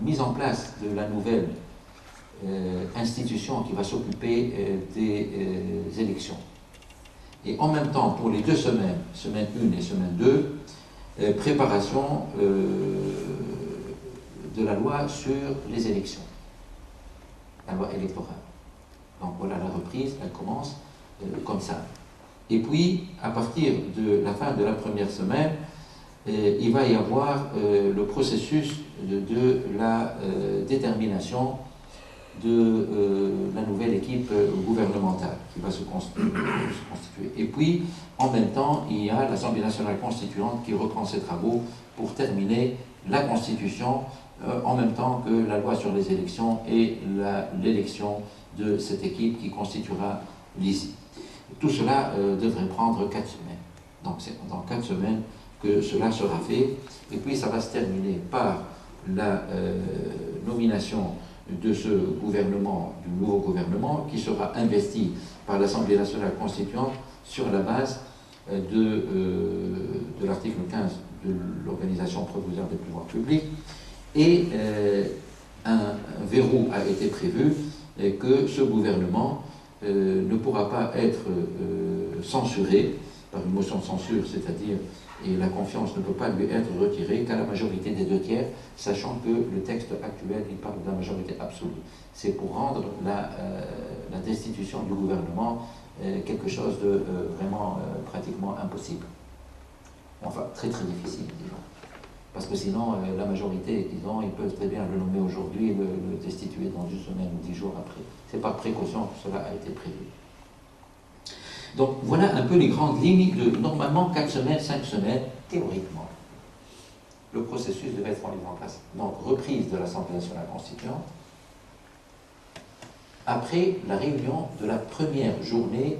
mise en place de la nouvelle institution qui va s'occuper des élections. Et en même temps, pour les 2 semaines, semaine 1 et semaine 2, préparation de la loi sur les élections, la loi électorale. Donc voilà, la reprise, elle commence comme ça. Et puis, à partir de la fin de la première semaine, il va y avoir le processus de la détermination de la nouvelle équipe gouvernementale qui va se constituer. Et puis, en même temps, il y a l'Assemblée nationale constituante qui reprend ses travaux pour terminer la Constitution en même temps que la loi sur les élections et l'élection de cette équipe qui constituera l'ISI. Tout cela devrait prendre 4 semaines. Donc c'est dans 4 semaines que cela sera fait, et puis ça va se terminer par la nomination de ce gouvernement, du nouveau gouvernement, qui sera investi par l'Assemblée nationale constituante sur la base de l'article 15 de l'Organisation provisoire des pouvoirs publics, et un verrou a été prévu, que ce gouvernement ne pourra pas être censuré par une motion de censure, c'est-à-dire, et la confiance ne peut pas lui être retirée qu'à la majorité des 2 tiers, sachant que le texte actuel, il parle de la majorité absolue. C'est pour rendre la destitution du gouvernement quelque chose de vraiment pratiquement impossible. Enfin, très très difficile, disons. Parce que sinon, la majorité, disons, ils peuvent très bien le nommer aujourd'hui et le destituer dans 1 semaine ou 10 jours après. C'est par précaution que cela a été prévu. Donc voilà un peu les grandes lignes de normalement 4 semaines, 5 semaines, théoriquement. Le processus devait être mis en place. Donc reprise de l'Assemblée nationale constituante, après la réunion de la première journée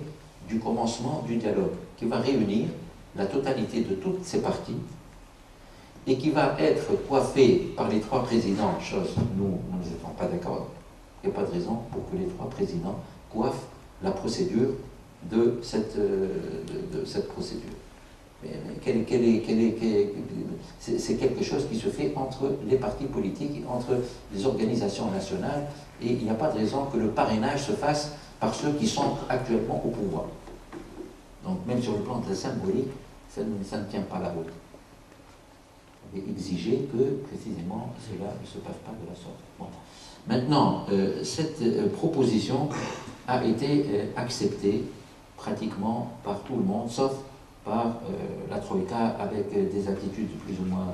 du commencement du dialogue, qui va réunir la totalité de toutes ces parties et qui va être coiffée par les 3 présidents, chose nous n'étions pas d'accord. Il n'y a pas de raison pour que les 3 présidents coiffent la procédure de cette procédure. C'est quelque chose qui se fait entre les partis politiques, entre les organisations nationales, et il n'y a pas de raison que le parrainage se fasse par ceux qui sont actuellement au pouvoir. Donc même sur le plan de la symbolique, ça ne tient pas la route. Et exiger que, précisément, cela ne se passe pas de la sorte. Voilà. Maintenant, cette proposition a été acceptée pratiquement par tout le monde, sauf par la Troïka, avec des attitudes plus ou moins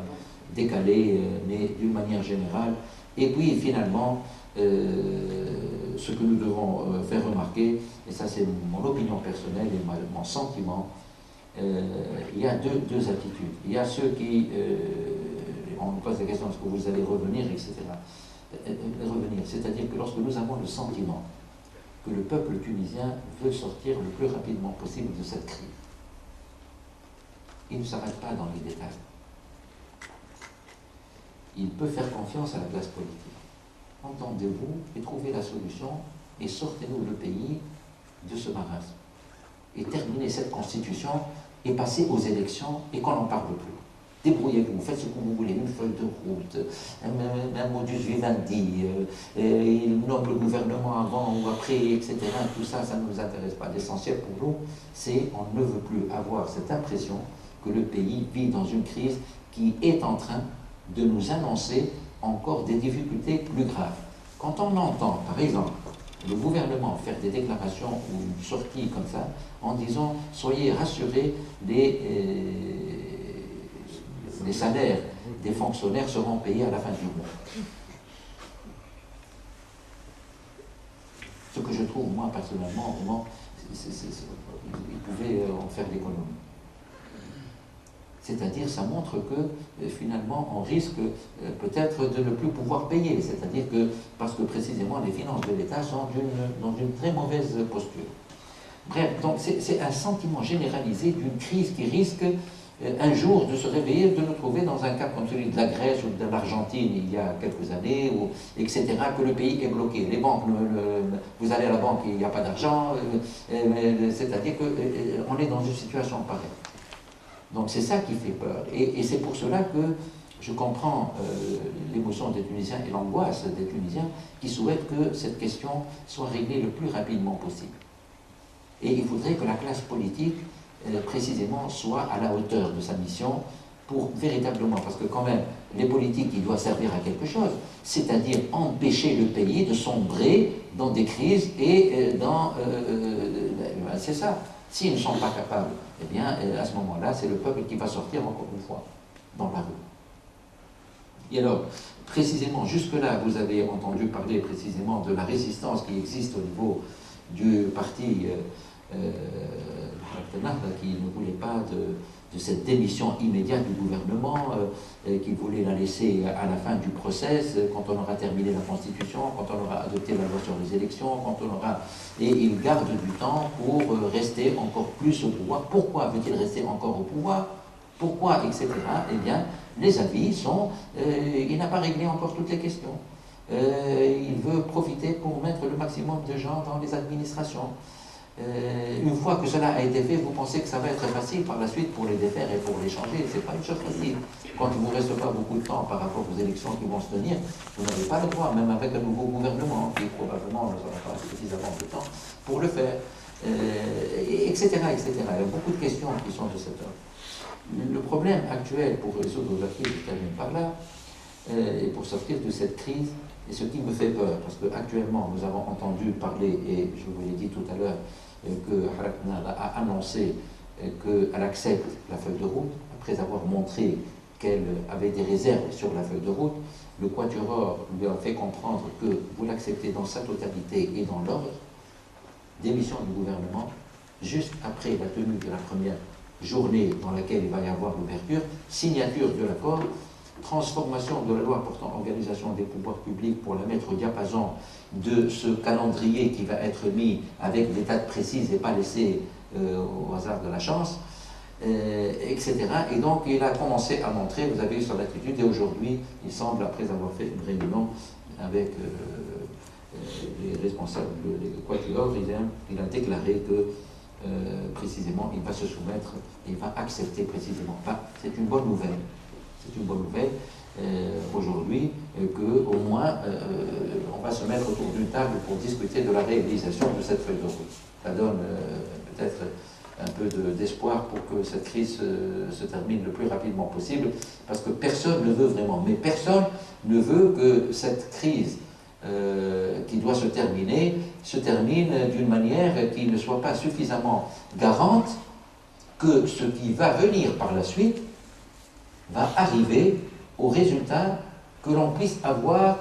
décalées, mais d'une manière générale. Et puis, finalement, ce que nous devons faire remarquer, et ça c'est mon opinion personnelle et mon sentiment, il y a deux attitudes. Il y a ceux qui, on nous pose la question, est-ce que vous allez revenir, etc. Revenir, c'est-à-dire que lorsque nous avons le sentiment que le peuple tunisien veut sortir le plus rapidement possible de cette crise, il ne s'arrête pas dans les détails. Il peut faire confiance à la classe politique. Entendez-vous et trouvez la solution et sortez-nous le pays de ce marasme. Et terminez cette constitution et passez aux élections et qu'on n'en parle plus. Débrouillez-vous, faites ce que vous voulez, une feuille de route, un modus vivendi, il nomme le gouvernement avant ou après, etc. Tout ça, ça ne nous intéresse pas. L'essentiel pour nous, c'est qu'on ne veut plus avoir cette impression que le pays vit dans une crise qui est en train de nous annoncer encore des difficultés plus graves. Quand on entend, par exemple, le gouvernement faire des déclarations ou une sortie comme ça, en disant « soyez rassurés, les salaires des fonctionnaires seront payés à la fin du mois ». Ce que je trouve, moi, personnellement, vraiment, ils pouvaient en faire l'économie. C'est-à-dire, ça montre que, finalement, on risque peut-être de ne plus pouvoir payer. C'est-à-dire que, parce que précisément, les finances de l'État sont dans une très mauvaise posture. Bref, donc c'est un sentiment généralisé d'une crise qui risque un jour de se réveiller, de nous trouver dans un cas comme celui de la Grèce ou de l'Argentine il y a quelques années, etc., que le pays est bloqué. Les banques, vous allez à la banque, il n'y a pas d'argent, c'est-à-dire qu'on est dans une situation pareille. Donc c'est ça qui fait peur. Et c'est pour cela que je comprends l'émotion des Tunisiens et l'angoisse des Tunisiens qui souhaitent que cette question soit réglée le plus rapidement possible. Et il faudrait que la classe politique, précisément, soit à la hauteur de sa mission pour véritablement, parce que quand même, les politiques, ils doivent servir à quelque chose, c'est-à-dire empêcher le pays de sombrer dans des crises et c'est ça. S'ils ne sont pas capables, eh bien, à ce moment-là, c'est le peuple qui va sortir encore une fois dans la rue. Et alors, précisément, jusque-là, vous avez entendu parler précisément de la résistance qui existe au niveau du parti qui ne voulait pas de de cette démission immédiate du gouvernement, qu'il voulait la laisser à la fin du process, quand on aura terminé la Constitution, quand on aura adopté la loi sur les élections, quand on aura... Et il garde du temps pour rester encore plus au pouvoir. Pourquoi veut-il rester encore au pouvoir? Pourquoi, etc. Eh bien, les avis sont... il n'a pas réglé encore toutes les questions. Il veut profiter pour mettre le maximum de gens dans les administrations. Une fois que cela a été fait, vous pensez que ça va être facile par la suite pour les défaire et pour les changer. Ce n'est pas une chose facile. Quand il ne vous reste pas beaucoup de temps par rapport aux élections qui vont se tenir, vous n'avez pas le droit, même avec un nouveau gouvernement, qui probablement n'aura pas suffisamment de temps pour le faire, etc., etc. Il y a beaucoup de questions qui sont de cette ordre. Le problème actuel pour résoudre la crise, je termine par là, et pour sortir de cette crise, et ce qui me fait peur, parce qu'actuellement nous avons entendu parler, et je vous l'ai dit tout à l'heure, que Harakna a annoncé qu'elle accepte la feuille de route, après avoir montré qu'elle avait des réserves sur la feuille de route. Le Quatuor lui a fait comprendre que vous l'acceptez dans sa totalité et dans l'ordre, démission du gouvernement, juste après la tenue de la première journée dans laquelle il va y avoir l'ouverture, signature de l'accord, transformation de la loi portant organisation des pouvoirs publics pour la mettre au diapason de ce calendrier qui va être mis avec des dates précises et pas laissé au hasard de la chance, etc. Et donc il a commencé à montrer, vous avez eu son attitude, et aujourd'hui, il semble, après avoir fait une réunion avec les responsables des Quatuors, il a déclaré que précisément il va se soumettre, il va accepter précisément. C'est une bonne nouvelle. C'est une bonne nouvelle aujourd'hui qu'au moins on va se mettre autour d'une table pour discuter de la réalisation de cette feuille de route. Ça donne peut-être un peu d'espoir pour que cette crise se termine le plus rapidement possible, parce que personne ne veut vraiment, mais personne ne veut que cette crise qui doit se termine d'une manière qui ne soit pas suffisamment garante que ce qui va venir par la suite va arriver au résultat que l'on puisse avoir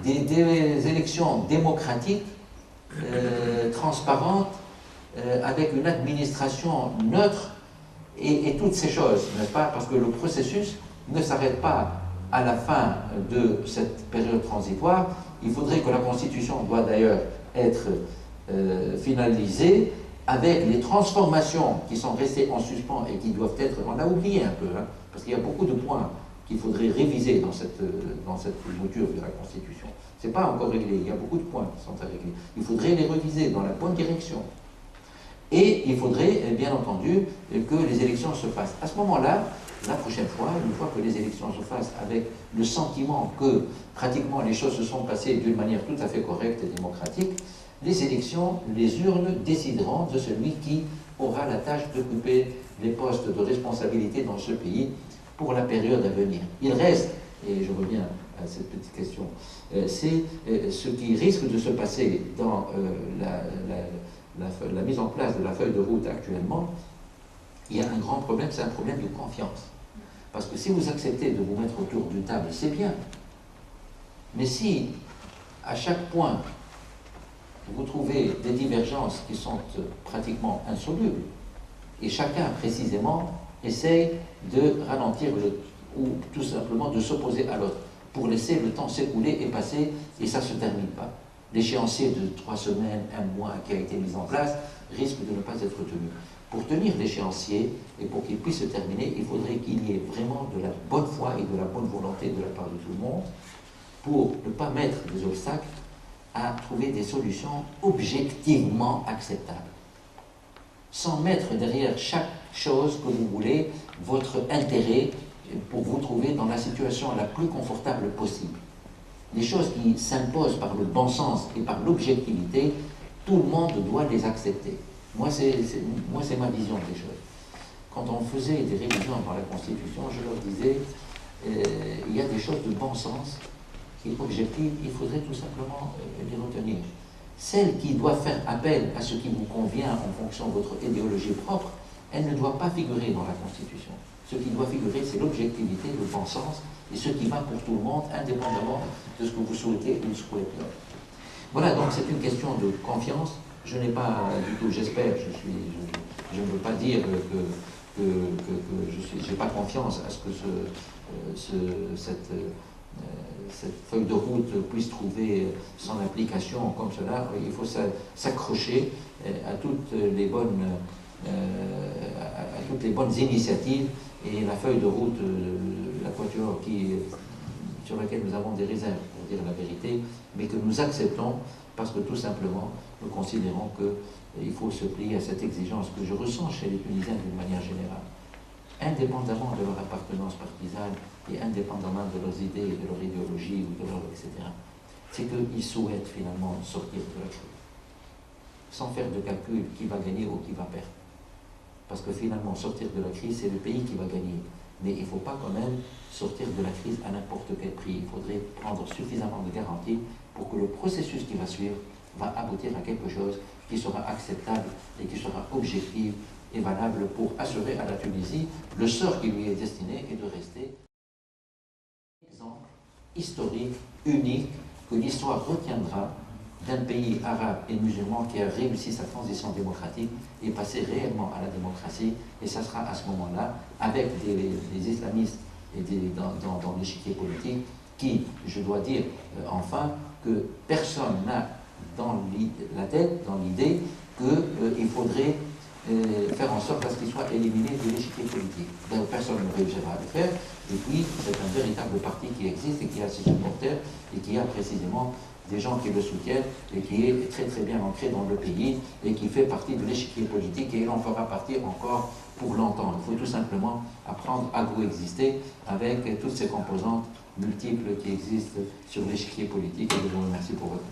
des élections démocratiques, transparentes, avec une administration neutre et toutes ces choses, n'est-ce pas? Parce que le processus ne s'arrête pas à la fin de cette période transitoire. Il faudrait que la Constitution doit d'ailleurs être finalisée avec les transformations qui sont restées en suspens et qui doivent être, on l'a oublié un peu, hein, parce qu'il y a beaucoup de points qu'il faudrait réviser dans cette mouture de la Constitution. Ce n'est pas encore réglé, il y a beaucoup de points qui sont à régler. Il faudrait les réviser dans la bonne direction. Et il faudrait, bien entendu, que les élections se fassent. À ce moment-là, la prochaine fois, une fois que les élections se fassent avec le sentiment que pratiquement les choses se sont passées d'une manière tout à fait correcte et démocratique, les élections, les urnes décideront de celui qui aura la tâche d'occuper les postes de responsabilité dans ce pays pour la période à venir. Il reste, et je reviens à cette petite question, c'est ce qui risque de se passer dans la mise en place de la feuille de route actuellement. Il y a un grand problème, c'est un problème de confiance. Parce que si vous acceptez de vous mettre autour d'une table, c'est bien. Mais si, à chaque point, vous trouvez des divergences qui sont pratiquement insolubles, et chacun, précisément, essaye de ralentir ou tout simplement de s'opposer à l'autre, pour laisser le temps s'écouler et passer, et ça ne se termine pas. L'échéancier de 3 semaines, 1 mois qui a été mis en place risque de ne pas être tenu. Pour tenir l'échéancier et pour qu'il puisse se terminer, il faudrait qu'il y ait vraiment de la bonne foi et de la bonne volonté de la part de tout le monde pour ne pas mettre des obstacles à trouver des solutions objectivement acceptables. Sans mettre derrière chaque chose que vous voulez votre intérêt pour vous trouver dans la situation la plus confortable possible. Les choses qui s'imposent par le bon sens et par l'objectivité, tout le monde doit les accepter. Moi, c'est ma vision des choses. Quand on faisait des révisions dans la Constitution, je leur disais, il y a des choses de bon sens qui, objectives, il faudrait tout simplement les retenir. Celles qui doivent faire appel à ce qui vous convient en fonction de votre idéologie propre, elles ne doivent pas figurer dans la Constitution. Ce qui doit figurer, c'est l'objectivité, le bon sens, et ce qui va pour tout le monde, indépendamment de ce que vous souhaitez ou souhaitez. Voilà, donc c'est une question de confiance. Je n'ai pas du tout, j'espère, je ne veux pas dire que que je n'ai pas confiance à ce que cette feuille de route puisse trouver son application comme cela. Il faut s'accrocher à toutes les bonnes initiatives, et la feuille de route, la Quatuor, sur laquelle nous avons des réserves, pour dire la vérité, mais que nous acceptons parce que tout simplement nous considérons qu'il faut se plier à cette exigence que je ressens chez les Tunisiens d'une manière générale, indépendamment de leur appartenance partisane et indépendamment de leurs idées, de leur idéologie, ou de leur etc. C'est qu'ils souhaitent finalement sortir de la crise, sans faire de calcul qui va gagner ou qui va perdre. Parce que finalement, sortir de la crise, c'est le pays qui va gagner. Mais il ne faut pas quand même sortir de la crise à n'importe quel prix. Il faudrait prendre suffisamment de garanties pour que le processus qui va suivre va aboutir à quelque chose qui sera acceptable et qui sera objectif et valable pour assurer à la Tunisie le sort qui lui est destiné et de rester un exemple historique, unique, que l'histoire retiendra d'un pays arabe et musulman qui a réussi sa transition démocratique et passé réellement à la démocratie. Et ça sera à ce moment-là, avec des islamistes et dans l'échiquier politique, qui, je dois dire enfin, que personne n'a dans la tête, dans l'idée, qu'il faudrait faire en sorte à ce qu'il soit éliminé de l'échiquier politique. Donc personne ne réussira à le faire, et puis c'est un véritable parti qui existe et qui a ses supporters et qui a précisément des gens qui le soutiennent et qui est très très bien ancré dans le pays et qui fait partie de l'échiquier politique, et il en fera partie encore pour longtemps. Il faut tout simplement apprendre à coexister avec toutes ces composantes multiples qui existent sur l'échiquier politique, et je vous remercie pour votre